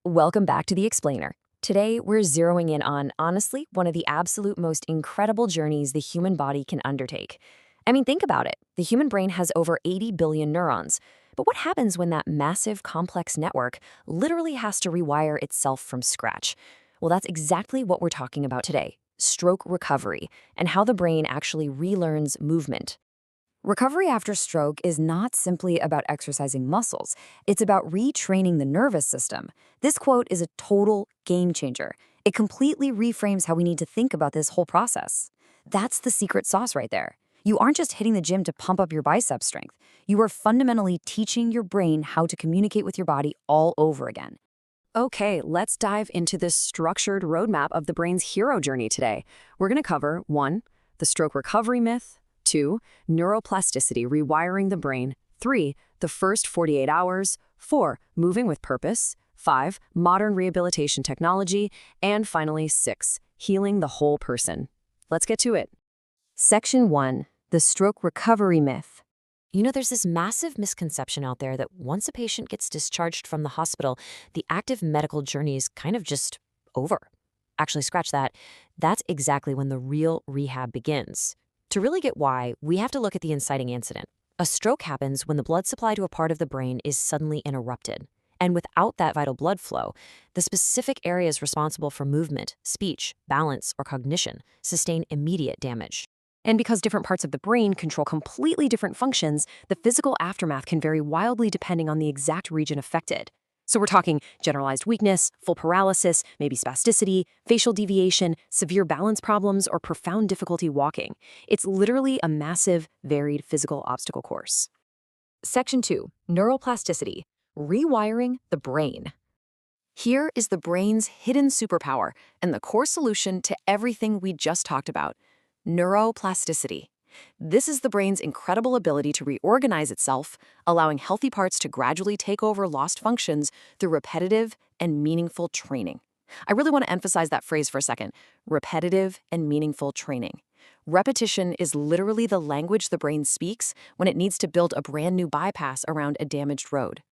Welcome back to The Explainer. Today, we're zeroing in on, honestly, one of the absolute most incredible journeys the human body can undertake. I mean, think about it. The human brain has over 80 billion neurons. But what happens when that massive, complex network literally has to rewire itself from scratch? Well, that's exactly what we're talking about today: stroke recovery, and how the brain actually relearns movement. Recovery after stroke is not simply about exercising muscles. It's about retraining the nervous system. This quote is a total game changer. It completely reframes how we need to think about this whole process. That's the secret sauce right there. You aren't just hitting the gym to pump up your bicep strength. You are fundamentally teaching your brain how to communicate with your body all over again. Okay, let's dive into this structured roadmap of the brain's hero journey today. We're going to cover 1. The stroke recovery myth. 2. Neuroplasticity, rewiring the brain. 3. The first 48 hours. 4. Moving with purpose. 5. Modern rehabilitation technology. And finally, 6. Healing the whole person. Let's get to it. Section 1. The stroke recovery myth. There's this massive misconception out there that once a patient gets discharged from the hospital, the active medical journey is kind of just over. Actually, scratch that. That's exactly when the real rehab begins. To really get why, we have to look at the inciting incident. A stroke happens when the blood supply to a part of the brain is suddenly interrupted. And without that vital blood flow, the specific areas responsible for movement, speech, balance, or cognition sustain immediate damage. And because different parts of the brain control completely different functions, the physical aftermath can vary wildly depending on the exact region affected. So we're talking generalized weakness, full paralysis, maybe spasticity, facial deviation, severe balance problems, or profound difficulty walking. It's literally a massive, varied physical obstacle course. Section 2. Neuroplasticity. Rewiring the brain. Here is the brain's hidden superpower and the core solution to everything we just talked about: neuroplasticity. This is the brain's incredible ability to reorganize itself, allowing healthy parts to gradually take over lost functions through repetitive and meaningful training. I really want to emphasize that phrase for a second: repetitive and meaningful training. Repetition is literally the language the brain speaks when it needs to build a brand new bypass around a damaged road.